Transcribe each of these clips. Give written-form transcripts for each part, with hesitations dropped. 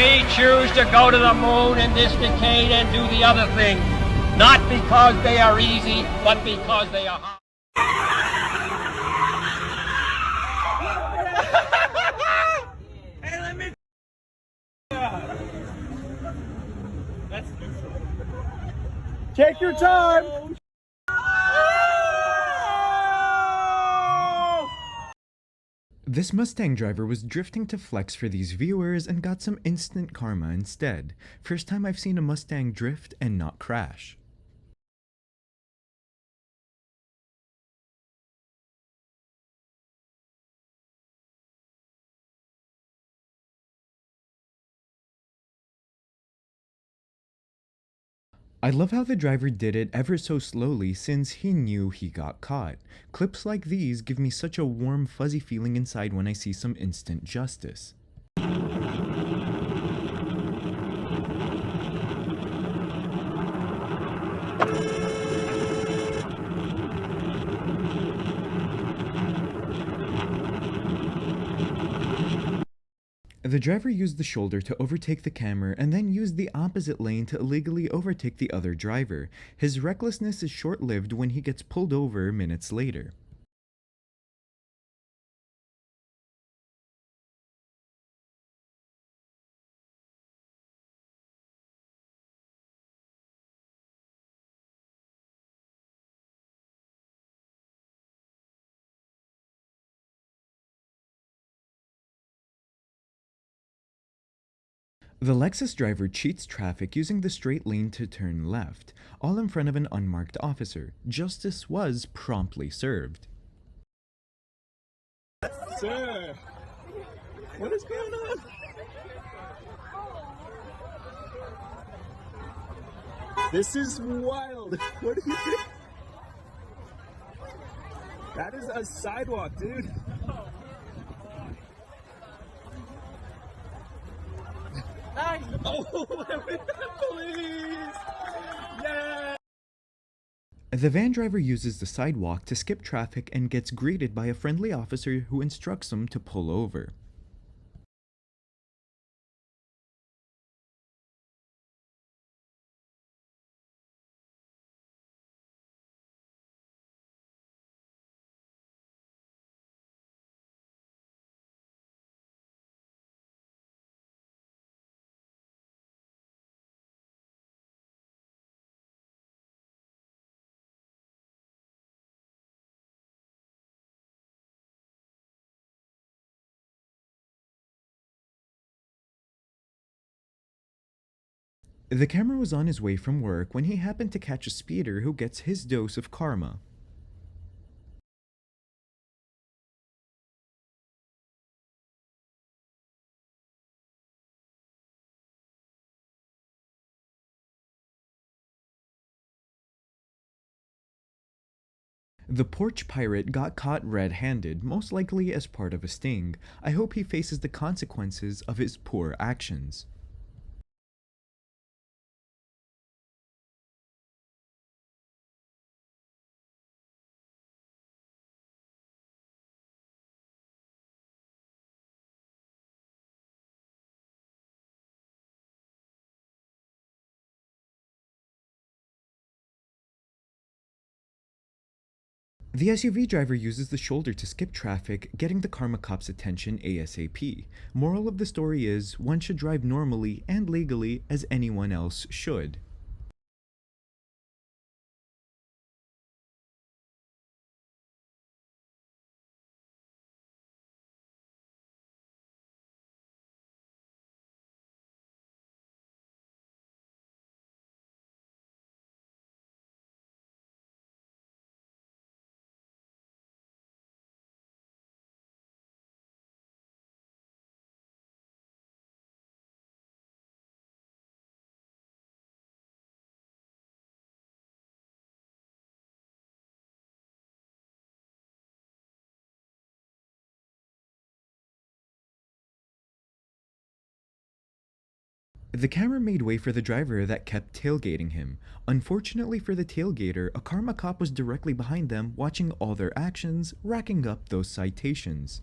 We choose to go to the moon in this decade and do the other thing, not because they are easy, but because they are hard. Hey, let me. That's neutral. Take your time. This Mustang driver was drifting to flex for these viewers and got some instant karma instead. First time I've seen a Mustang drift and not crash. I love how the driver did it ever so slowly since he knew he got caught. Clips like these give me such a warm, fuzzy feeling inside when I see some instant justice. The driver used the shoulder to overtake the camera and then used the opposite lane to illegally overtake the other driver. His recklessness is short-lived when he gets pulled over minutes later. The Lexus driver cheats traffic using the straight lane to turn left, all in front of an unmarked officer. Justice was promptly served. Sir, what is going on? This is wild. What are you doing? That is a sidewalk, dude. Oh, please! Yeah! The van driver uses the sidewalk to skip traffic and gets greeted by a friendly officer who instructs him to pull over. The camera was on his way from work when he happened to catch a speeder who gets his dose of karma. The porch pirate got caught red-handed, most likely as part of a sting. I hope he faces the consequences of his poor actions. The SUV driver uses the shoulder to skip traffic, getting the karma cop's attention ASAP. Moral of the story is, one should drive normally and legally as anyone else should. The camera made way for the driver that kept tailgating him. Unfortunately for the tailgater, a karma cop was directly behind them, watching all their actions, racking up those citations.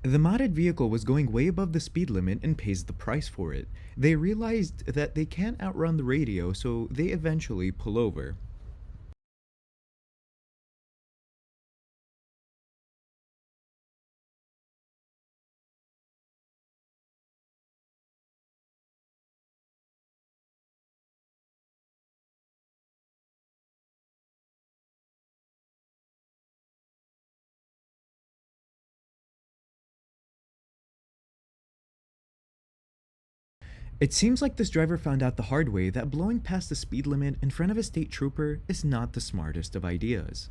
The modded vehicle was going way above the speed limit and pays the price for it. They realized that they can't outrun the radio, so they eventually pull over. It seems like this driver found out the hard way that blowing past the speed limit in front of a state trooper is not the smartest of ideas.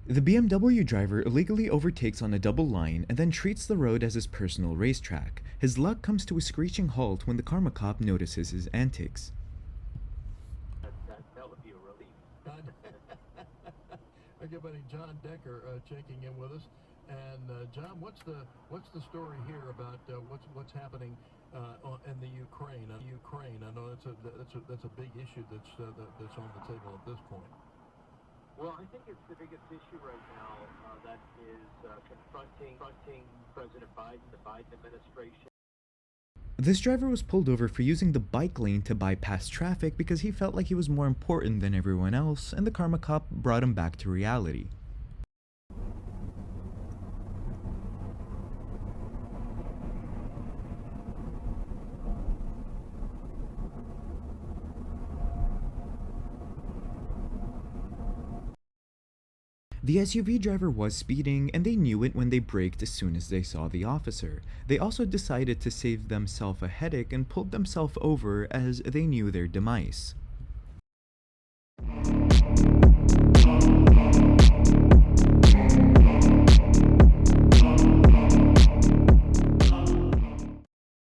The BMW driver illegally overtakes on a double line and then treats the road as his personal racetrack. His luck comes to a screeching halt when the karma cop notices his antics. That would be a relief. Our good buddy John Decker checking in with us. And John, what's the story here about what's happening in the Ukraine? Ukraine. I know that's a big issue that's on the table at this point. Well, I think it's the biggest issue right now that is confronting President Biden, the Biden administration. This driver was pulled over for using the bike lane to bypass traffic because he felt like he was more important than everyone else, and the karma cop brought him back to reality. The SUV driver was speeding, and they knew it when they braked as soon as they saw the officer. They also decided to save themselves a headache and pulled themselves over as they knew their demise.